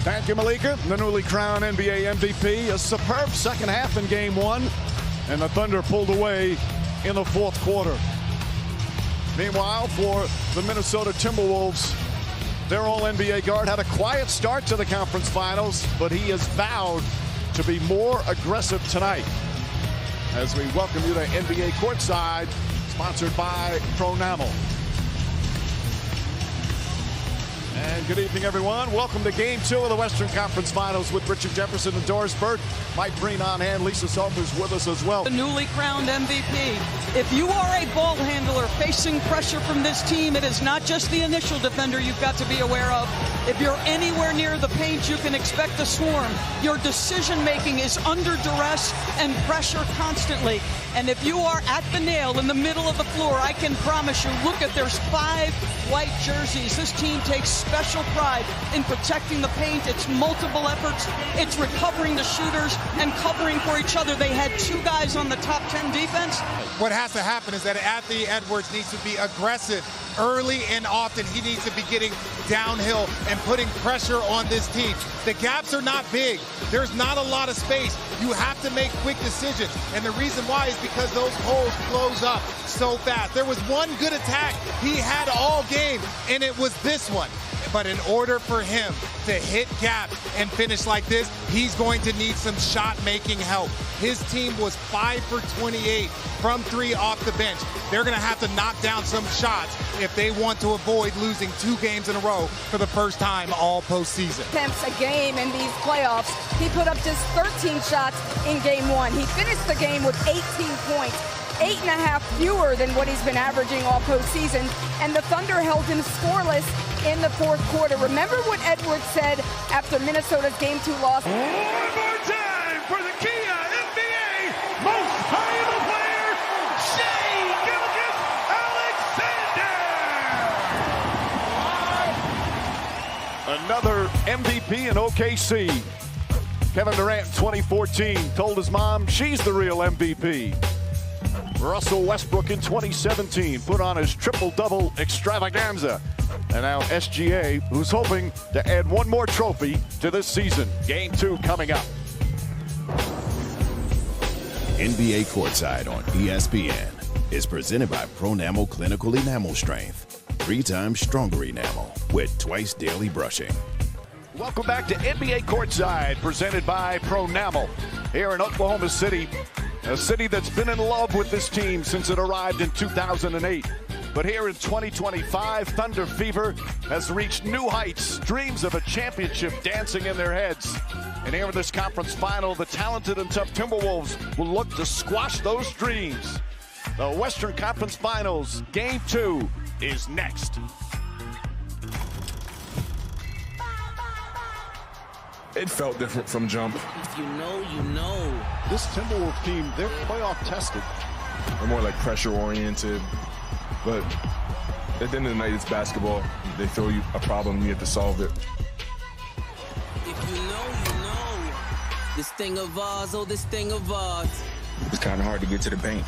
Thank you, Malika. The newly crowned NBA MVP. A superb second half in game one. And the Thunder pulled away in the fourth quarter. Meanwhile, for the Minnesota Timberwolves, their All-NBA guard had a quiet start to the conference finals, but he has vowed to be more aggressive tonight. As we welcome you to NBA Courtside, sponsored by Pronamel. And good evening, everyone. Welcome to Game 2 of the Western Conference Finals with Richard Jefferson and Doris Burke. Mike Breen on hand. Lisa Salters with us as well. The newly crowned MVP. If you are a ball handler facing pressure from this team, it is not just the initial defender you've got to be aware of. If you're anywhere near the paint, you can expect a swarm. Your decision-making is under duress and pressure constantly. And if you are at the nail in the middle of the floor, I can promise you, look at, there's 5 white jerseys. This team takes special pride in protecting the paint. It's multiple efforts. It's recovering the shooters and covering for each other. They had 2 guys on the top 10 defense. What has to happen is that Anthony Edwards needs to be aggressive early and often. He needs to be getting downhill and putting pressure on this team. The gaps are not big. There's not a lot of space. You have to make quick decisions. And the reason why is because those holes close up so fast. There was one good attack he had all game, and it was this one. But in order for him to hit gaps and finish like this, he's going to need some shot-making help. His team was 5 for 28 from 3 off the bench. They're going to have to knock down some shots if they want to avoid losing 2 games in a row for the first time all postseason. Attempts a game in these playoffs. He put up just 13 shots in game 1. He finished the game with 18 points. 8.5 fewer than what he's been averaging all postseason, and the Thunder held him scoreless in the fourth quarter. Remember what Edwards said after Minnesota's Game 2 loss? One more time for the Kia NBA Most Valuable Player, Shai Gilgeous-Alexander. Another MVP in OKC. Kevin Durant, 2014, told his mom she's the real MVP. Russell Westbrook in 2017 put on his triple-double extravaganza. And now SGA, who's hoping to add one more trophy to this season. Game 2 coming up. NBA Courtside on ESPN is presented by Pronamel Clinical Enamel Strength. 3 times stronger enamel with twice daily brushing. Welcome back to NBA Courtside, presented by Pronamel here in Oklahoma City. A city that's been in love with this team since it arrived in 2008. But here in 2025, Thunder Fever has reached new heights. Dreams of a championship dancing in their heads. And here in this conference final, the talented and tough Timberwolves will look to squash those dreams. The Western Conference Finals, Game 2, is next. It felt different from jump. If you know, you know. This Timberwolves team, they're playoff tested. They're more like pressure oriented. But at the end of the night, it's basketball. They throw you a problem, you have to solve it. If you know, you know. This thing of ours, oh, this thing of ours. It's kind of hard to get to the paint.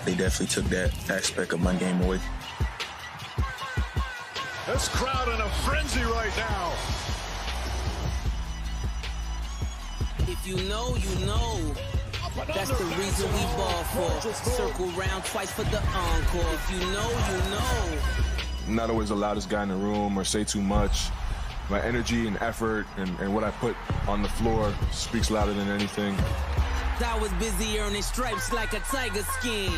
They definitely took that aspect of my game away. This crowd in a frenzy right now. If you know, you know. That's the reason we ball for. Circle round twice for the encore. If you know, you know. I'm not always the loudest guy in the room or say too much. My energy and effort and what I put on the floor speaks louder than anything. I was busy earning stripes like a tiger skin.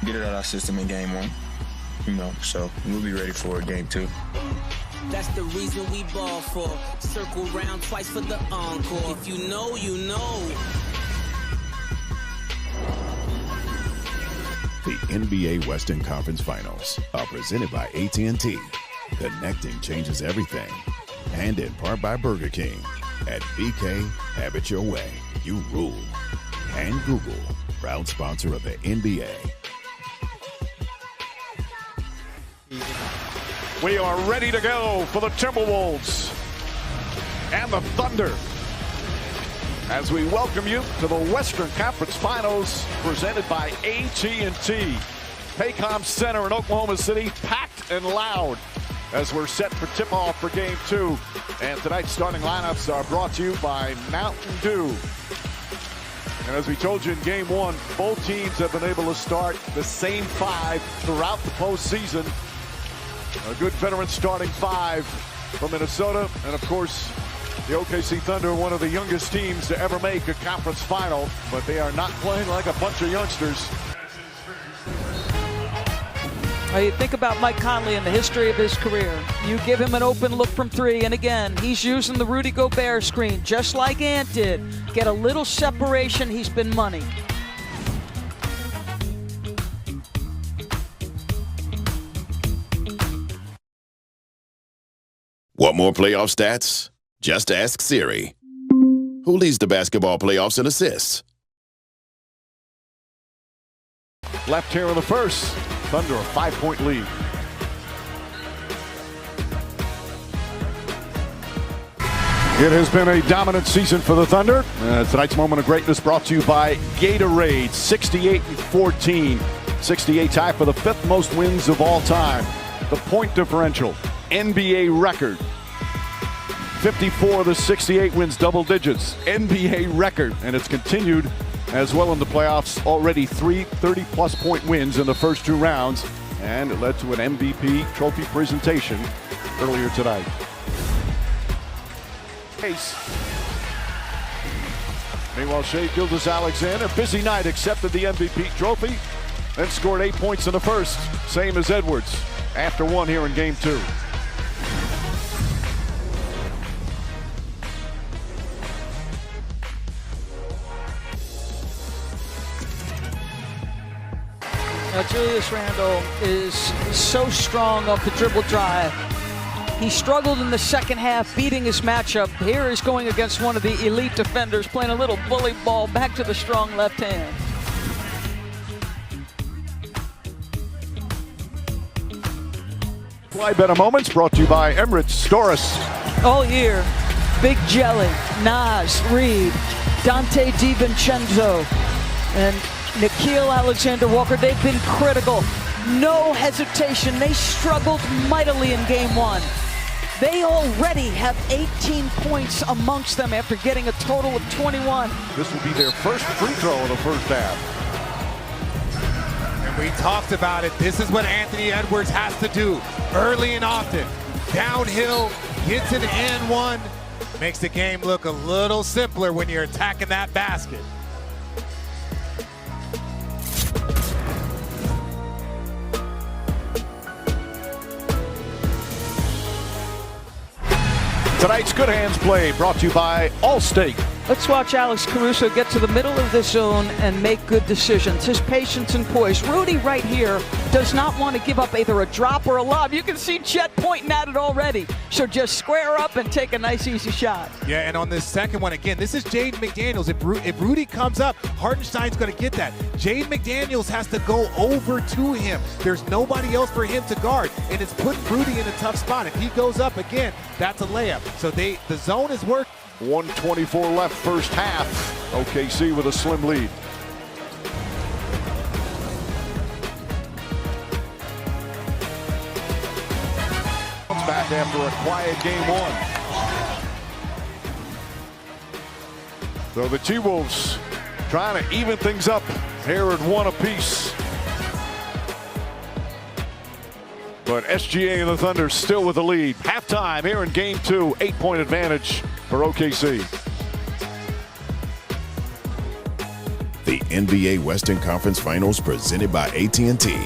Get it out of our system in game 1. So we'll be ready for game 2. That's the reason we ball for. Circle round twice for the encore. If you know, you know. The NBA Western Conference Finals are presented by AT&T. Connecting changes everything. And in part by Burger King. At BK, have it your way. You rule. And Google, proud sponsor of the NBA. We are ready to go for the Timberwolves and the Thunder as we welcome you to the Western Conference Finals presented by AT&T. Paycom Center in Oklahoma City, packed and loud as we're set for tip-off for Game 2. And tonight's starting lineups are brought to you by Mountain Dew. And as we told you in Game 1, both teams have been able to start the same 5 throughout the postseason. A good veteran starting 5 from Minnesota. And of course, the OKC Thunder, one of the youngest teams to ever make a conference final, but they are not playing like a bunch of youngsters. You think about Mike Conley and the history of his career. You give him an open look from 3, and again, he's using the Rudy Gobert screen, just like Ant did. Get a little separation, he's been money. Want more playoff stats? Just ask Siri. Who leads the basketball playoffs in assists? Left here in the first. Thunder a 5-point lead. It has been a dominant season for the Thunder. Tonight's moment of greatness brought to you by Gatorade. 68-14. 68 tie for the 5th most wins of all time. The point differential, NBA record. 54 of the 68 wins, double digits. NBA record, and it's continued as well in the playoffs. Already 3 30-plus point wins in the first 2 rounds, and it led to an MVP trophy presentation earlier tonight. Meanwhile, Shai Gilgeous-Alexander, busy night, accepted the MVP trophy, then scored 8 points in the first, same as Edwards, after 1 here in Game 2. Julius Randle is so strong off the dribble drive. He struggled in the second half, beating his matchup. Here he's going against one of the elite defenders, playing a little bully ball back to the strong left hand. Fly Better Moments brought to you by Emirates Storis. All year, Big Jelly, Nas, Reed, Dante DiVincenzo, and Nickeil Alexander-Walker, they've been critical. No hesitation. They struggled mightily in Game 1. They already have 18 points amongst them after getting a total of 21. This will be their first free throw of the first half. And we talked about it. This is what Anthony Edwards has to do early and often. Downhill, gets an and one, makes the game look a little simpler when you're attacking that basket. Tonight's Good Hands play brought to you by Allstate. Let's watch Alex Caruso get to the middle of the zone and make good decisions. His patience and poise. Rudy right here does not want to give up either a drop or a lob. You can see Chet pointing at it already. So just square up and take a nice easy shot. Yeah, and on this second one, again, this is Jaden McDaniels. If Rudy comes up, Hartenstein's going to get that. Jaden McDaniels has to go over to him. There's nobody else for him to guard, and it's putting Rudy in a tough spot. If he goes up again, that's a layup. So the zone is working. 1:24 left first half. OKC with a slim lead. Back after a quiet Game 1. So the T-Wolves trying to even things up here at 1 apiece. But SGA and the Thunder still with the lead. Halftime here in Game 2, 8-point advantage for OKC. The NBA Western Conference Finals presented by AT&T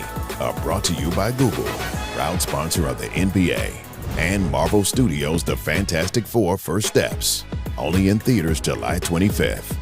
are brought to you by Google, proud sponsor of the NBA, and Marvel Studios' The Fantastic Four: First Steps, only in theaters July 25th.